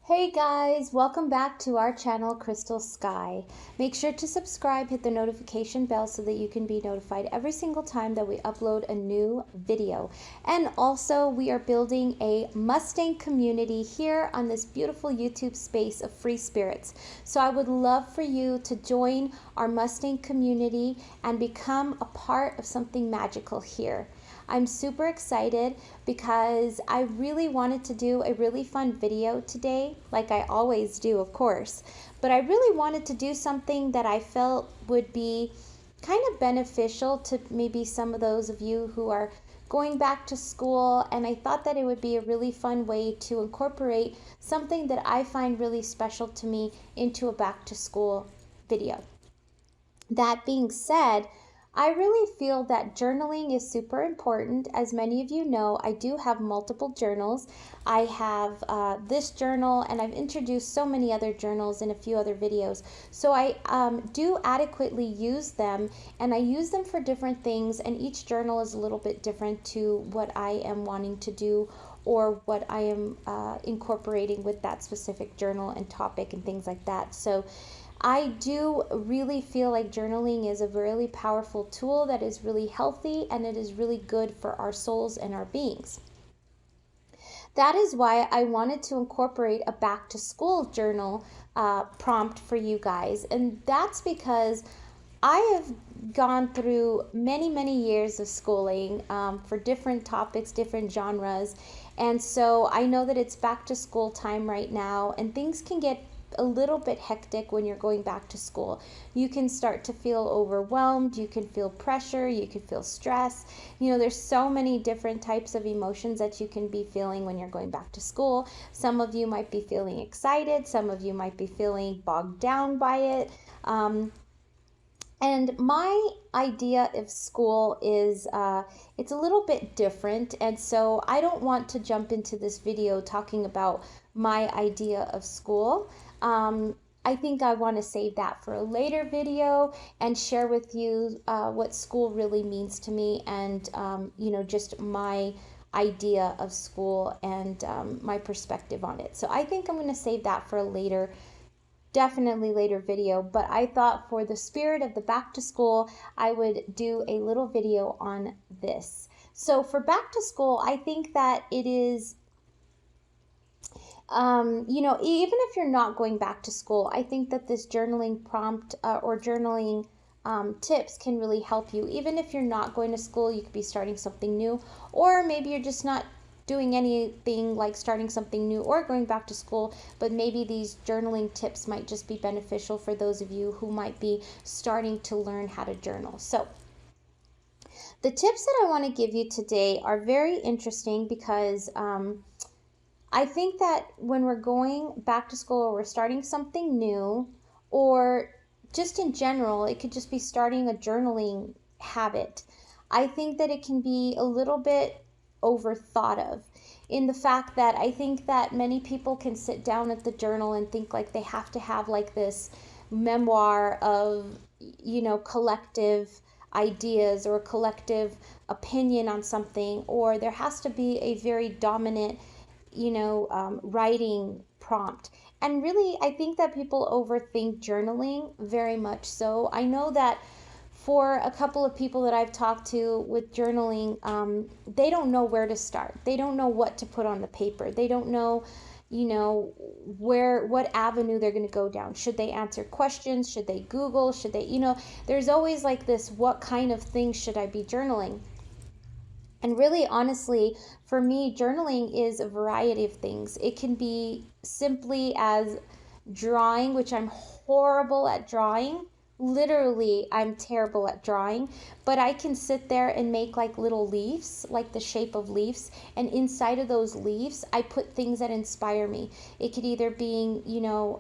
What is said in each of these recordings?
Hey guys, welcome back to our channel, Crystle Sky. Make sure to subscribe, hit the notification bell so that you can be notified every single time that we upload a new video. And also, we are building a Mustang community here on this beautiful YouTube space of free spirits. So I would love for you to join our Mustang community and become a part of something magical here. I'm super excited because I really wanted to do a really fun video today, like I always do, of course, but I really wanted to do something that I felt would be kind of beneficial to maybe some of those of you who are going back to school, and I thought that it would be a really fun way to incorporate something that I find really special to me into a back to school video. That being said, I really feel that journaling is super important. As many of you know, I do have multiple journals. I have this journal, and I've introduced so many other journals in a few other videos. So I do adequately use them, and I use them for different things, and each journal is a little bit different to what I am wanting to do or what I am incorporating with that specific journal and topic and things like that. So I do really feel like journaling is a really powerful tool that is really healthy, and it is really good for our souls and our beings. That is why I wanted to incorporate a back to school journal prompt for you guys. And that's because I have gone through many years of schooling for different topics, different genres. And so I know that it's back to school time right now, and things can get a little bit hectic when you're going back to school. You can start to feel overwhelmed, you can feel pressure, you can feel stress. You know, there's so many different types of emotions that you can be feeling when you're going back to school. Some of you might be feeling excited, some of you might be feeling bogged down by it. And my idea of school is it's a little bit different, and so I don't want to jump into this video talking about my idea of school. I think I want to save that for a later video and share with you what school really means to me, and you know, just my idea of school and my perspective on it. So I think I'm going to save that for a definitely later video, but I thought for the spirit of the back to school, I would do a little video on this. So for back to school, I think that it is, you know, even if you're not going back to school, I think that this journaling prompt or journaling tips can really help you. Even if you're not going to school, you could be starting something new, or maybe you're just not doing anything like starting something new or going back to school, but maybe these journaling tips might just be beneficial for those of you who might be starting to learn how to journal. So the tips that I want to give you today are very interesting because I think that when we're going back to school or we're starting something new, or just in general, it could just be starting a journaling habit. I think that it can be a little bit overthought of, in the fact that I think that many people can sit down at the journal and think like they have to have like this memoir of, you know, collective ideas or collective opinion on something, or there has to be a very dominant, you know, writing prompt. And really, I think that people overthink journaling very much so. I know that for a couple of people that I've talked to with journaling, they don't know where to start. They don't know what to put on the paper. They don't know, you know, what avenue they're going to go down. Should they answer questions? Should they Google? Should they, you know, there's always like this, what kind of things should I be journaling? And really, honestly, for me, journaling is a variety of things. It can be simply as drawing, which I'm horrible at drawing. Literally, I'm terrible at drawing, but I can sit there and make like little leaves, like the shape of leaves, and inside of those leaves, I put things that inspire me. It could either be, you know,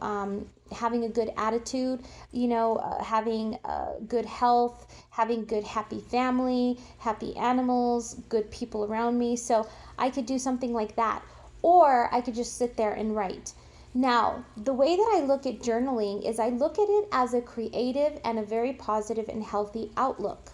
having a good attitude, you know, having good health, having good happy family, happy animals, good people around me. So I could do something like that, or I could just sit there and write. Now, the way that I look at journaling is I look at it as a creative and a very positive and healthy outlook.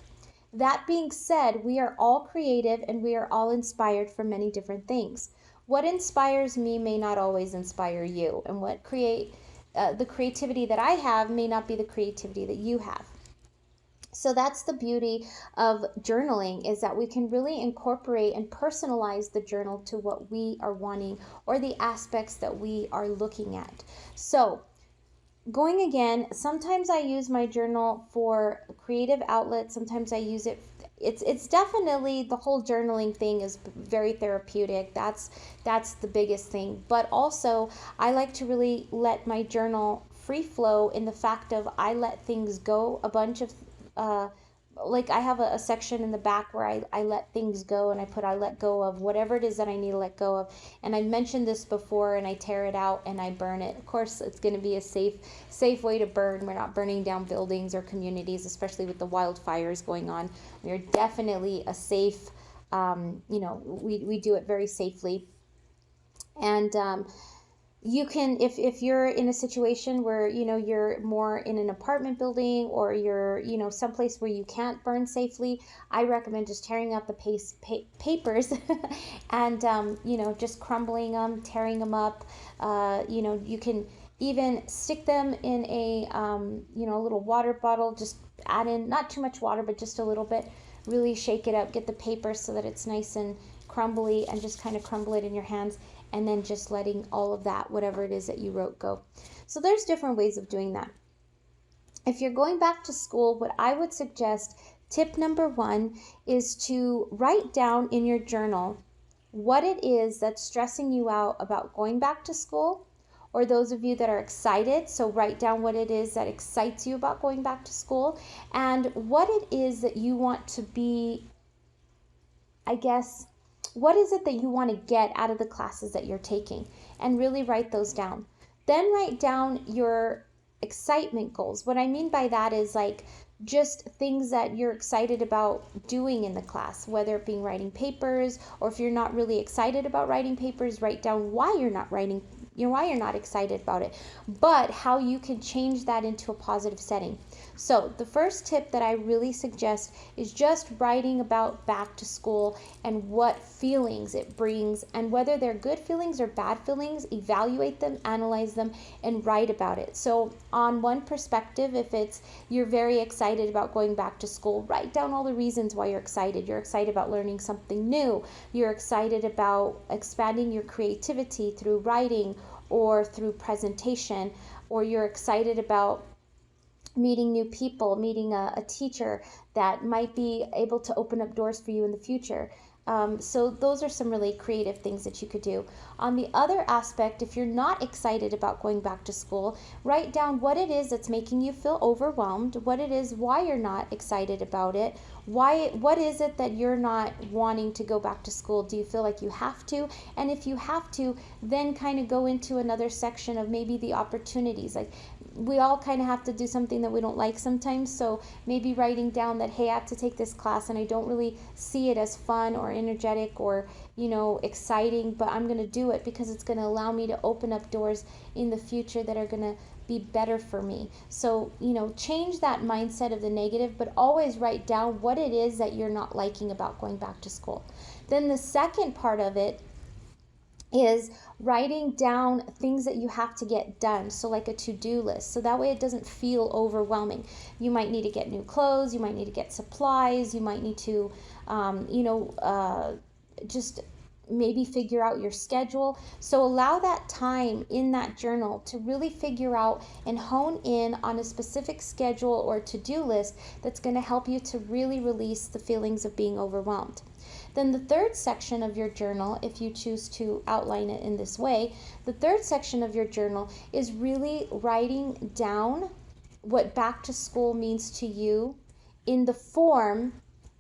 That being said, we are all creative and we are all inspired from many different things. what inspires me may not always inspire you, and the creativity that I have may not be the creativity that you have. So that's the beauty of journaling, is that we can really incorporate and personalize the journal to what we are wanting or the aspects that we are looking at. So going again, sometimes I use my journal for creative outlets. Sometimes I use it. It's definitely, the whole journaling thing is very therapeutic. That's the biggest thing. But also, I like to really let my journal free flow in the fact of I let things go. A bunch of like I have a section in the back where I let things go, and I let go of whatever it is that I need to let go of. And I mentioned this before, and I tear it out and I burn it. Of course, it's going to be a safe way to burn. We're not burning down buildings or communities, especially with the wildfires going on. We're definitely a safe, we do it very safely. And you can, if you're in a situation where you're more in an apartment building, or you're someplace where you can't burn safely, I recommend just tearing out the papers and just crumbling them, tearing them up. You can even stick them in a little water bottle. Just add in not too much water, but just a little bit. Really shake it up, get the paper so that it's nice and crumbly, and just kind of crumble it in your hands, and then just letting all of that, whatever it is that you wrote, go. So there's different ways of doing that. If you're going back to school, what I would suggest, tip number 1, is to write down in your journal what it is that's stressing you out about going back to school, or those of you that are excited. So write down what it is that excites you about going back to school, and what it is that you want to be, what is it that you want to get out of the classes that you're taking, and really write those down. Then write down your excitement goals. What I mean by that is like just things that you're excited about doing in the class, whether it being writing papers, or if you're not really excited about writing papers, write down why you're not excited about it, but how you can change that into a positive setting. So the first tip that I really suggest is just writing about back to school and what feelings it brings, and whether they're good feelings or bad feelings, evaluate them, analyze them, and write about it. So on one perspective, if it's you're very excited about going back to school, write down all the reasons why you're excited. You're excited about learning something new. You're excited about expanding your creativity through writing or through presentation, or you're excited about meeting new people, meeting a teacher that might be able to open up doors for you in the future. So those are some really creative things that you could do. On the other aspect, if you're not excited about going back to school, write down what it is that's making you feel overwhelmed, what it is, why you're not excited about it, what is it that you're not wanting to go back to school? Do you feel like you have to? And if you have to, then kind of go into another section of maybe the opportunities. Like, we all kind of have to do something that we don't like sometimes, so maybe writing down that, hey, I have to take this class and I don't really see it as fun or energetic or exciting, but I'm going to do it because it's going to allow me to open up doors in the future that are going to be better for me. So change that mindset of the negative, but always write down what it is that you're not liking about going back to school. Then the second part of it is writing down things that you have to get done, so like a to-do list, so that way it doesn't feel overwhelming. You might need to get new clothes, you might need to get supplies, you might need to just maybe figure out your schedule. So allow that time in that journal to really figure out and hone in on a specific schedule or to-do list that's going to help you to really release the feelings of being overwhelmed. Then the third section of your journal, if you choose to outline it in this way, the third section of your journal is really writing down what back to school means to you in the form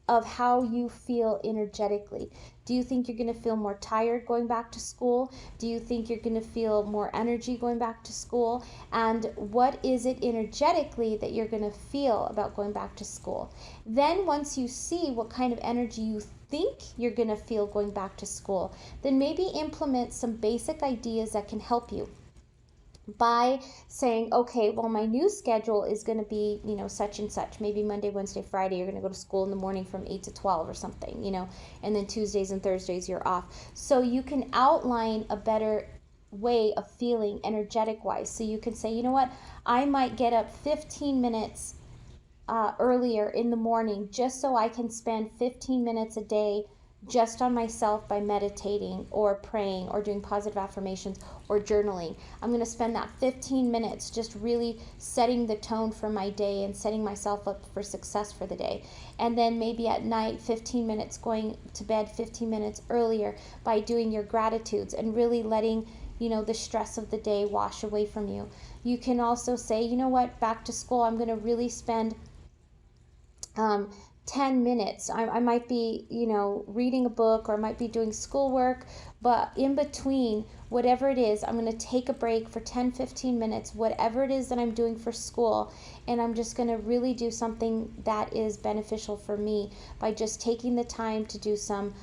of how you feel energetically. Do you think you're going to feel more tired going back to school? Do you think you're going to feel more energy going back to school? And what is it energetically that you're going to feel about going back to school? Then once you see what kind of energy you think you're going to feel going back to school, then maybe implement some basic ideas that can help you. by saying, okay, well, my new schedule is going to be, such and such. Maybe Monday, Wednesday, Friday, you're going to go to school in the morning from 8 to 12 or something, and then Tuesdays and Thursdays you're off. So you can outline a better way of feeling energetic wise. So you can say, you know what, I might get up 15 minutes earlier in the morning just so I can spend 15 minutes a day just on myself by meditating or praying or doing positive affirmations or journaling. I'm going to spend that 15 minutes just really setting the tone for my day and setting myself up for success for the day. And then maybe at night, 15 minutes, going to bed 15 minutes earlier by doing your gratitudes and really letting the stress of the day wash away from you. You can also say, you know what, back to school, I'm going to really spend 10 minutes. I might be, reading a book, or I might be doing schoolwork, but in between, whatever it is, I'm going to take a break for 10-15 minutes, whatever it is that I'm doing for school, and I'm just going to really do something that is beneficial for me by just taking the time to do some,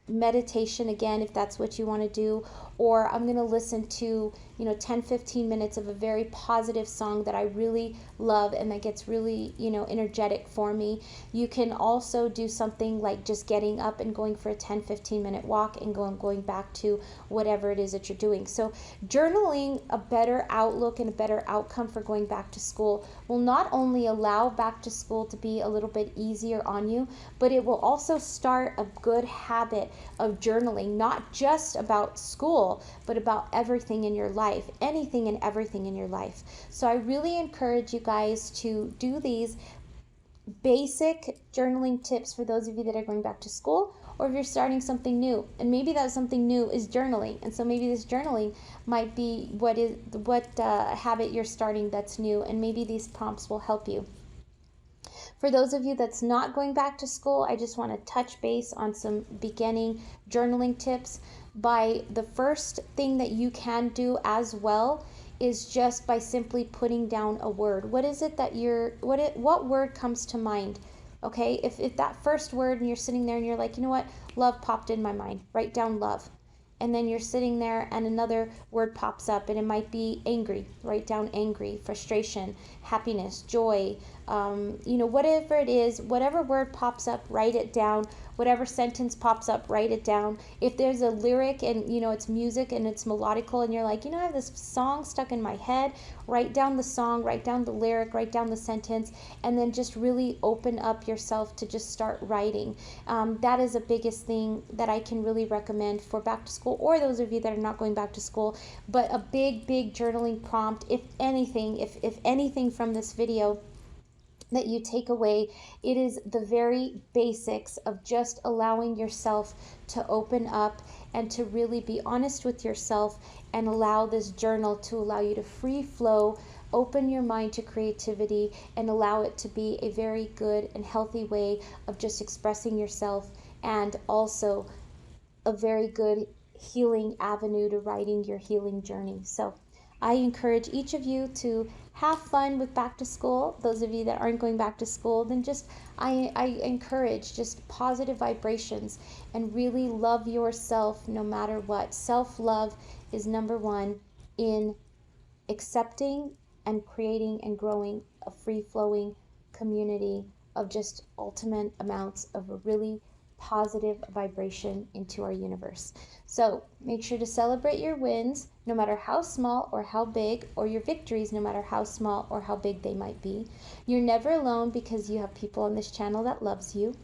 meditation again, if that's what you want to do, or I'm going to listen to 10-15 minutes of a very positive song that I really love and that gets really energetic for me. You can also do something like just getting up and going for a 10-15 minute walk and going back to whatever it is that you're doing. So journaling a better outlook and a better outcome for going back to school will not only allow back to school to be a little bit easier on you, but it will also start a good habit of journaling, not just about school, but about everything in your life, anything and everything in your life. So I really encourage you guys to do these basic journaling tips for those of you that are going back to school, or if you're starting something new. And maybe that something new is journaling, and so maybe this journaling might be what habit you're starting that's new, and maybe these prompts will help you. For those of you that's not going back to school, I just want to touch base on some beginning journaling tips. By the first thing that you can do as well is just by simply putting down a word. What is it that what word comes to mind? Okay, if that first word, and you're sitting there and you're like, you know what, love popped in my mind, write down love. And then you're sitting there and another word pops up, and it might be angry, write down angry, frustration, happiness, joy, whatever it is, whatever word pops up, write it down. Whatever sentence pops up, write it down. If there's a lyric and it's music and it's melodical and you're like, I have this song stuck in my head, write down the song, write down the lyric, write down the sentence, and then just really open up yourself to just start writing. That is the biggest thing that I can really recommend for back to school, or those of you that are not going back to school. But a big journaling prompt, if anything from this video that you take away, it is the very basics of just allowing yourself to open up and to really be honest with yourself, and allow this journal to allow you to free flow, open your mind to creativity, and allow it to be a very good and healthy way of just expressing yourself, and also a very good healing avenue to writing your healing journey. So I encourage each of you to have fun with back to school. Those of you that aren't going back to school, then I encourage just positive vibrations and really love yourself no matter what. Self-love is number one in accepting and creating and growing a free-flowing community of just ultimate amounts of a really positive vibration into our universe. So make sure to celebrate your wins, no matter how small or how big, or your victories, no matter how small or how big they might be. You're never alone, because you have people on this channel that loves you.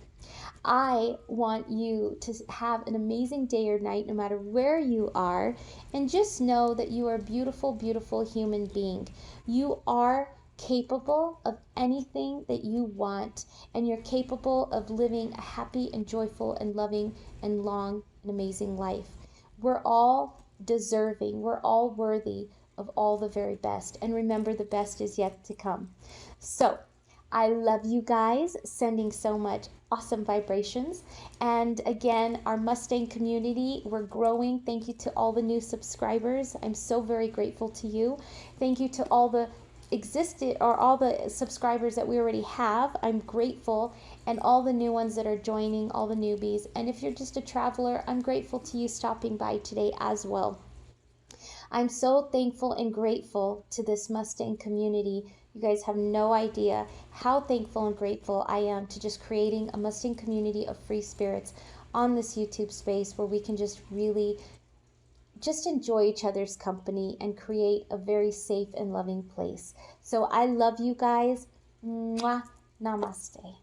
I want you to have an amazing day or night, no matter where you are, and just know that you are a beautiful, beautiful human being. You are capable of anything that you want, and you're capable of living a happy and joyful and loving and long and amazing life. We're all deserving, we're all worthy of all the very best, and remember, the best is yet to come. So I love you guys, sending so much awesome vibrations. And again, our Mustang community, we're growing. Thank you to all the new subscribers. I'm so very grateful to you. Thank you to all the all the subscribers that we already have. I'm grateful, and all the new ones that are joining, all the newbies. And if you're just a traveler, I'm grateful to you stopping by today as well. I'm so thankful and grateful to this Mustang community. You guys have no idea how thankful and grateful I am to just creating a Mustang community of free spirits on this YouTube space where we can just really just enjoy each other's company and create a very safe and loving place. So I love you guys. Mwah. Namaste.